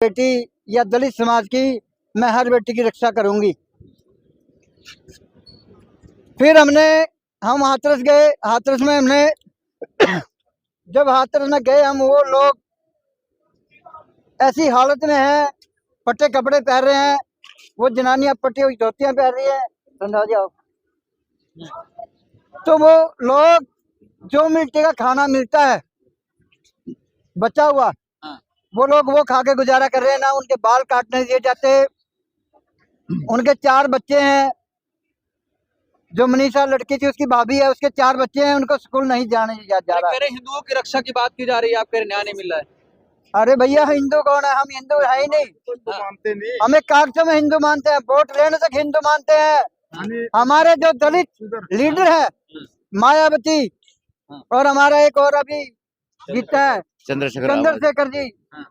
बेटी या दलित समाज की मैं हर बेटी की रक्षा करूंगी। फिर हम हाथरस गए। हाथरस में हमने जब हाथरस में गए हम, वो लोग ऐसी हालत में हैं, फटे कपड़े पहन रहे हैं, वो जनानियां फटी हुई धोतियां पहन रही है। समझा जाओ। तो वो लोग जो मिट्टी का खाना मिलता है बचा हुआ, वो लोग वो खा के गुजारा कर रहे हैं। ना उनके बाल काटने दिए जाते। उनके 4 बच्चे हैं। जो मनीषा लड़की थी उसकी भाभी है, उसके 4 बच्चे हैं, उनको स्कूल नहीं जाने जा रहा। हिंदुओं की रक्षा की बात की जा रही है, आप कह रहे न्याय नहीं मिल रहा है। अरे भैया, हिंदू कौन है? हम हिंदू है ही नहीं। मानते नहीं। हमें कागजों में हिंदू मानते हैं, वोट लेने तक हिंदू मानते हैं। हमारे जो दलित लीडर है मायावती, और हमारा एक और अभी जीता है चंद्रशेखर जी।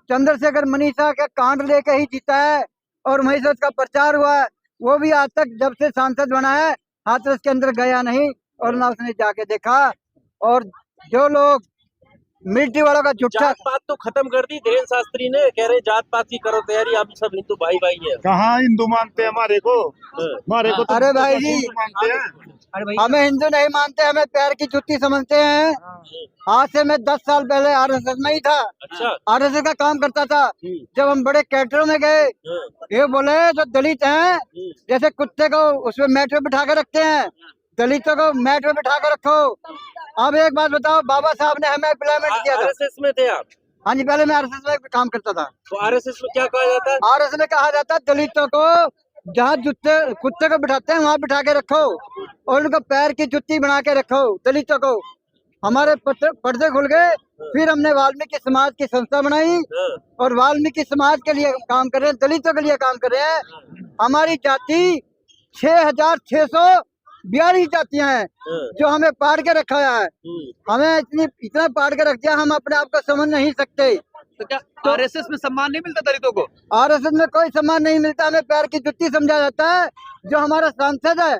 चंद्रशेखर मनीषा का कांड लेके ही जीता है, और वहीं से उसका प्रचार हुआ है। वो भी आज तक जब से सांसद बना है हाथरस के अंदर गया नहीं, और ना उसने जाके देखा। और जो लोग मिलिट्री वालों का झूठा जात पात तो खत्म कर दी धीरेन्द्र शास्त्री ने, कह रहे जात पात की करो तैयारी, आप सब हिंदू भाई भाई है। कहाँ हिंदू मानते हैं हमारे को तो अरे भाई जी, मानते हैं। हमें हिंदू नहीं मानते, हमें पैर की जुत्ती समझते हैं। आज से मैं 10 साल पहले आरएसएस में ही था। अच्छा। आरएसएस का काम करता था। जब हम बड़े कैटरों में गए, ये बोले जो दलित हैं, जैसे कुत्ते को उसमें मैट पे बिठा के रखते हैं, दलितों को मैट पे बिठा कर रखो। अब एक बात बताओ, बाबा साहब ने हमें एम्प्लॉयमेंट किया था। आरएसएस में थे आप? हाँ जी, पहले मैं आरएसएस में काम करता था। तो आरएसएस में क्या कहा जाता है? आरएसएस में कहा जाता है दलितों को जहाँ जुत्ते कुत्ते को बिठाते हैं वहाँ बिठा के रखो, और उनको पैर की जुत्ती बना के रखो दलितों को। हमारे पर्दे खुल गए। फिर हमने वाल्मीकि समाज की संस्था बनाई, और वाल्मीकि समाज के लिए काम कर रहे हैं, दलितों के लिए काम कर रहे हैं। हमारी जाति 6642 जातियां हैं जो हमें पाड़ के रखा है। हमें इतना पाड़ के रख दिया, हम अपने आप को समझ नहीं सकते। तो क्या आरएसएस में सम्मान नहीं मिलता दलितों को? आरएसएस में कोई सम्मान नहीं मिलता, हमें पैर की जुत्ती समझा जाता है। जो हमारा सांसद है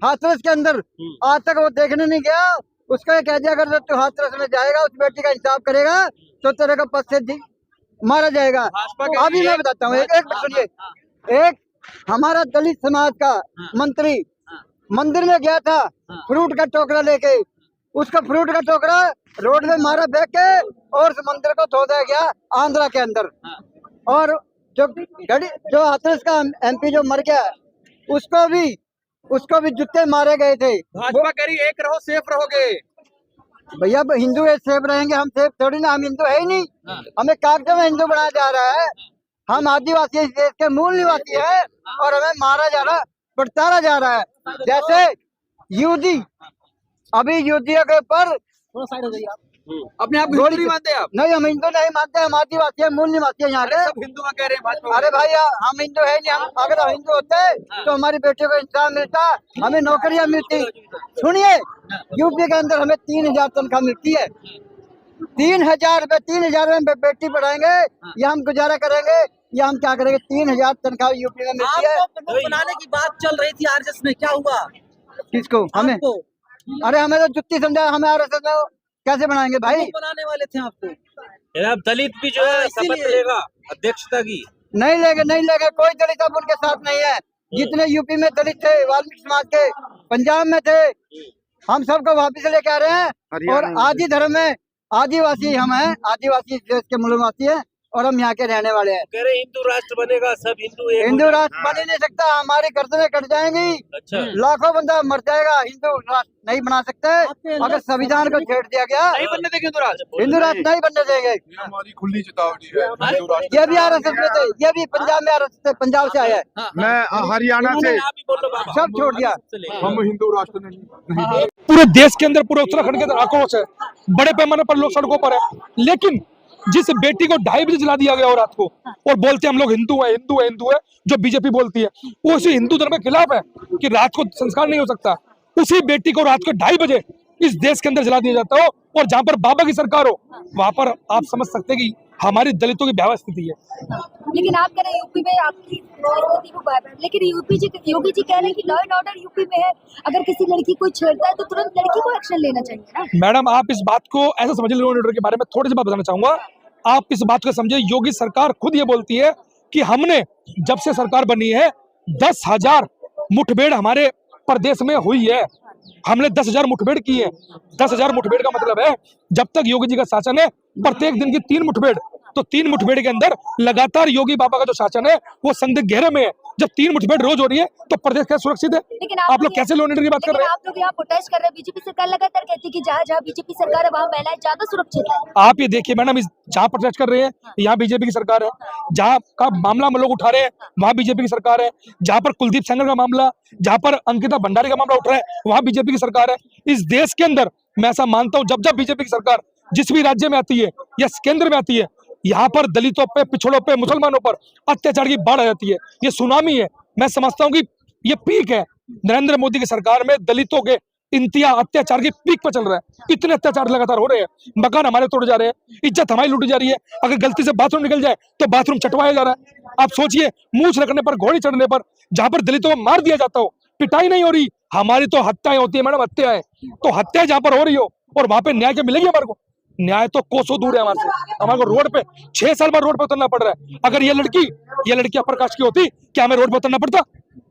हाथरस के अंदर, आज तक वो देखने नहीं गया। उसको ये कह दिया अगर तू हाथरस में जाएगा, उस बेटी का इंसाफ करेगा, तो तेरे को पद से मारा जाएगा। अभी मैं बताता हूँ, एक मिनट सुनिए। एक हमारा दलित समाज का मंत्री मंदिर में गया था फ्रूट का टोकरा लेके, उसका फ्रूट का टोकरा रोड में मारा फेंक के, और उस मंदिर को धो दिया गया आंध्रा के अंदर। और जो हाथरस का एमपी जो मर गया, उसको भी जूते मारे गए थे। भाजपा कह रही एक रहो सेफ रहोगे। भैया हिंदू है, सेफ रहेंगे, हम सेफ थोड़ी ना। हम हिंदू है ही नहीं। हमें कागजों में हिंदू बनाया जा रहा है। हम आदिवासी इस देश के मूल निवासी है, और हमें मारा जा रहा, प्रताड़ा जा रहा है। जैसे यूदी, अभी यूदियों के ऊपर अपने आप हिंदू नहीं मानते आप? नहीं, हम हिंदू नहीं मानते, हम आदिवासी है, मूल निवासी है यहाँ के। सब हिंदू कह रहे हैं भाजपा। अरे भाई, हम हिंदू है नहीं। हम अगर हिंदू होते तो हमारी बेटियों को इंसान मिलता, हमें नौकरियां मिलती। सुनिए, यूपी के अंदर हमें 3000 तनख्वाह मिलती है। 3000 में बेटी पढ़ाएंगे या हम गुजारा करेंगे, या हम क्या करेंगे? 3000 तनख्वाह यूपी में मिलती है। बनाने की बात चल रही थी आरएसएस में, क्या हुआ? किसको? हमें? अरे हमें तो जुत्ती समझा, हमें आरएसएस में कैसे बनाएंगे भाई? बनाने वाले थे आपको। आप दलित भी जो है शपथ लेगा अध्यक्षता की? नहीं लेगा कोई दलित अब उनके साथ नहीं है। जितने यूपी में दलित थे वाल्मीकि समाज के, पंजाब में थे, हम सबको वापिस लेके आ रहे हैं। और आदि धर्म में आदिवासी हम हैं, आदिवासी देश के मूलवासी हैं, और हम यहाँ के रहने वाले हैं। कह रहे हिंदू राष्ट्र बनेगा, सब हिंदू राष्ट्र बन ही नहीं सकता, हमारी गर्दनें कट जाएंगी। अच्छा। लाखों बंदा मर जाएगा। हिंदू राष्ट्र नहीं बना सकते अगर संविधान को छेड़ दिया गया। नहीं बनने देंगे हिंदू राष्ट्र। हिंदू राष्ट्र नहीं बनने देंगे। हमारी खुली चेतावनी है। ये भी आरएसएस में थे, ये भी पंजाब में आरएसएस से, पंजाब से आया है। मैं हरियाणा से, सब छोड़ दिया। हम हिंदू राष्ट्र नहीं। पूरे देश के अंदर, पूरे उत्तराखंड के अंदर आक्रोश है, बड़े पैमाने पर लोग सड़कों पर है। लेकिन जिस बेटी को 2:30 बजे जला दिया गया और रात को, और बोलते हैं हम लोग हिंदू है, जो बीजेपी बोलती है, वो उसी हिंदू धर्म के खिलाफ है कि रात को संस्कार नहीं हो सकता। उसी बेटी को रात को 2:30 बजे इस देश के अंदर जला दिया जाता हो, और जहां पर बाबा की सरकार हो, वहां पर आप समझ सकते हैं कि हमारी दलितों की भयावह स्थिति है। लेकिन आप कह रहे हैं यूपी में आपकी स्थिति को, लेकिन योगी जी कह रहे हैं कि लॉ एंड ऑर्डर यूपी में है, अगर किसी लड़की को छेड़ता है तो तुरंत लड़की को एक्शन लेना चाहिए ना? मैडम, आप इस बात को ऐसा समझ लॉ एंड ऑर्डर के बारे में थोड़ी सी बात बताना चाहूंगा आप इस बात को समझे, योगी सरकार खुद ये बोलती है कि हमने जब से सरकार बनी है 10,000 मुठभेड़ हमारे प्रदेश में हुई है, हमने 10,000 मुठभेड़ की है। 10,000 मुठभेड़ का मतलब है जब तक योगी जी का शासन है प्रत्येक दिन की 3 मुठभेड़, तो 3 मुठभेड़ के अंदर लगातार योगी बाबा का जो शासन है वो संदिग्ध घेरे में है। जब 3 मुठभेड़ रोज हो रही है तो प्रदेश कैसे सुरक्षित है? लेकिन आप लोग कैसे लॉ एंड ऑर्डर की बात कर रहे हैं? आप लोग यहाँ प्रोटेस्ट कर रहे हैं, बीजेपी सरकार लगातार कहती है कि जहाँ जहाँ बीजेपी सरकार है वहाँ महिलाएं ज्यादा सुरक्षित है। आप ये देखिए मैडम, इस जहाँ प्रोटेस्ट कर रहे हैं यहाँ बीजेपी की सरकार है, जहाँ का मामला हम लोग उठा रहे हैं वहाँ बीजेपी की सरकार है, जहाँ पर कुलदीप सेंगर का मामला, जहाँ पर अंकिता भंडारी का मामला उठ रहा है वहाँ बीजेपी की सरकार है। इस देश के अंदर मैं ऐसा मानता हूँ जब जब बीजेपी की सरकार जिस भी राज्य में आती है या केंद्र में आती है, यहाँ पर दलितों पे, पिछड़ों पे, मुसलमानों पर अत्याचार की बाढ़ आ जाती है। ये सुनामी है। मैं समझता हूँ कि ये पीक है। नरेंद्र मोदी की सरकार में दलितों के इंतहा अत्याचार की पीक पर चल रहा है। इतने अत्याचार लगातार हो रहे हैं, मकान हमारे तोड़े जा रहे हैं, इज्जत हमारी लूटी जा रही है। अगर गलती से बाथरूम निकल जाए तो बाथरूम चटवाया जा रहा है। आप सोचिए, मूंछ रखने पर, घोड़ी चढ़ने पर, जहां पर दलितों को मार दिया जाता हो, पिटाई नहीं हो रही, हमारी तो हत्याएं होती है मैडम, हत्याएं। तो हत्याएं जहां पर हो रही हो और वहां पे न्याय क्या मिलेगी हमारे को? न्याय तो कोसों दूर है हमारे से। हमारे को रोड पे 6 साल बाद रोड पे उतरना पड़ रहा है। अगर ये लड़की अपर कास्ट की होती क्या हमें रोड पे उतरना पड़ता?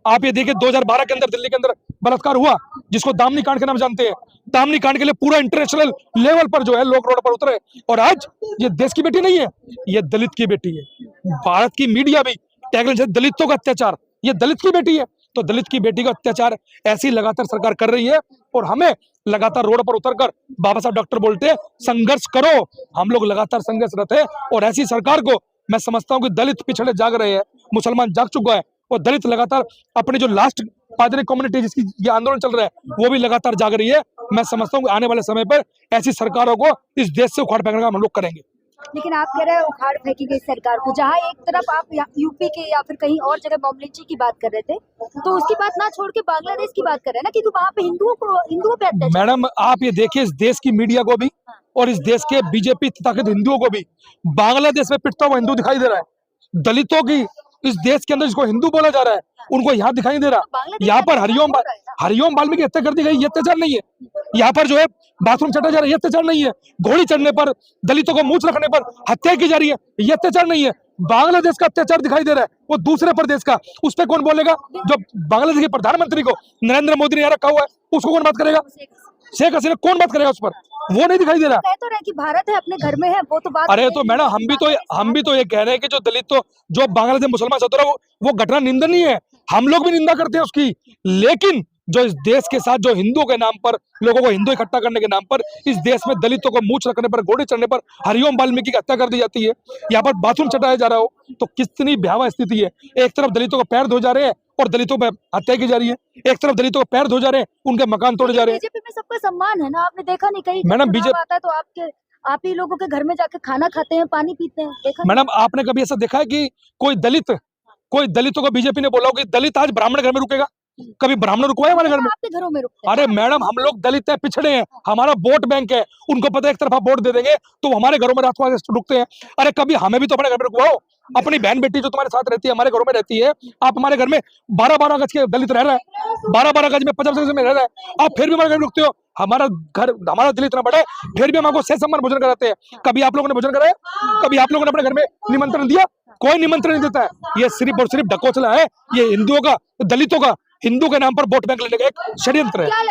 आप ये देखिए 2012 के अंदर दिल्ली के अंदर बलात्कार हुआ जिसको दामनी कांड के नाम जानते हैं। दामनी कांड के लिए पूरा इंटरनेशनल लेवल पर जो है लोग रोड पर उतरे, और आज ये देश की बेटी नहीं है, ये दलित की बेटी है। भारत की मीडिया भी टैगलाइन है दलितों का अत्याचार, ये दलित की बेटी है। तो दलित की बेटी का अत्याचार ऐसी लगातार सरकार कर रही है और हमें लगातार रोड पर उतरकर बाबा साहब डॉक्टर बोलते हैं संघर्ष करो। हम लोग लगातार संघर्षरत है और ऐसी सरकार को मैं समझता हूं कि दलित पिछड़े जाग रहे हैं, मुसलमान जाग चुका है और दलित लगातार अपने जो लास्ट पादरी कम्युनिटी जिसकी ये आंदोलन चल रहा है वो भी लगातार जाग रही है। मैं समझता हूँ कि आने वाले समय पर ऐसी सरकारों को इस देश से उखाड़ फेंकने का हम लोग करेंगे। लेकिन आप कह रहे हैं उखाड़ फेंकी गई सरकार को, जहाँ एक तरफ आप यूपी के या फिर कहीं और जगह बॉम्बे की बात कर रहे थे, तो उसकी बात ना छोड़ के बांग्लादेश की बात कर रहे हैं ना, क्योंकि वहाँ पे हिंदुओं पे अत्याचार। मैडम आप ये देखिए, इस देश की मीडिया को भी और इस देश के बीजेपी ताकत हिंदुओं को भी बांग्लादेश में पिटता हुआ हिंदू दिखाई दे रहा है। दलितों की इस देश के अंदर जिसको हिंदू बोला जा रहा है उनको यहाँ दिखाई दे रहा। यहाँ पर हरिओम वाल्मीकि हत्या कर दी गई, ये अत्याचार नहीं है। यहाँ पर जो है बाथरूम चटा जा रहा है, ये अत्याचार नहीं है। घोड़ी चढ़ने पर, दलितों को मूंछ रखने पर हत्या की जा रही है, ये अत्याचार नहीं है। बांग्लादेश का अत्याचार दिखाई दे रहा है, वो दूसरे प्रदेश का। उस पर कौन बोलेगा? जो बांग्लादेश के प्रधानमंत्री को नरेंद्र मोदी ने यहाँ रखा हुआ है उसको कौन बात करेगा? शेख हसीना कौन बात करेगा उस पर? वो नहीं दिखाई दे रहा। कह तो रहे कि भारत है अपने घर में है, वो तो बात। अरे तो मैडम हम भी तो ये कह रहे हैं कि जो दलित तो जो बांग्लादेश मुसलमान सतरा वो घटना निंदनीय है, हम लोग भी निंदा करते हैं उसकी। लेकिन जो इस देश के साथ जो हिंदुओं के नाम पर, लोगों को हिंदू इकट्ठा करने के नाम पर इस देश में दलितों को मूंछ रखने पर, घोड़े चढ़ने पर हरिओम वाल्मीकि की हत्या कर दी जाती है, यहाँ पर बाथरूम चटाया जा रहा हो, तो कितनी भयावह स्थिति है। एक तरफ दलितों को पैर धो जा रहे हैं और दलितों पर हत्या की जा रही है, एक तरफ दलितों को पैर धो जा रहे हैं, उनके मकान तोड़े जा रहे हैं। बीजेपी में सबका सम्मान है ना, आपने देखा नहीं कहीं मैडम बीजेपी आता है तो आप ही लोगों के घर में जाके खाना खाते हैं, पानी पीते हैं, देखा? मैडम आपने कभी ऐसा देखा है कि कोई दलितों को बीजेपी ने बोला हो कि दलित आज ब्राह्मण घर में रुकेगा? कभी ब्राह्मण रुकवाए हमारे घर में? आपके घरों में रुकते हैं। अरे मैडम हम लोग दलित है, पिछड़े हैं, हमारा वोट बैंक है, उनको पता है एक तरफा वोट दे देंगे तो हमारे घरों में रात को रुकते हैं। अरे कभी हमें भी तो अपने घर में रुकवाओ। अपनी बहन बेटी जो तुम्हारे साथ रहती है, हमारे घरों में रहती है, आप हमारे घर में 12-12 गज के दलित रह रहा है, 12-12 गज में 50 गज में रह रहा है, आप फिर भी हमारे घर में रुकते हो। हमारा दिल इतना बड़ा है फिर भी हम आपको सह सम्मान भोजन कराते हैं। कभी आप लोगों ने भोजन कराया? कभी आप लोगों ने अपने घर में निमंत्रण दिया? कोई निमंत्रण नहीं देता है। ये सिर्फ और सिर्फ ढकोसला है, ये हिंदुओं का, दलितों का हिंदू के नाम पर वोट बैंक लेने का एक षड्यंत्र है।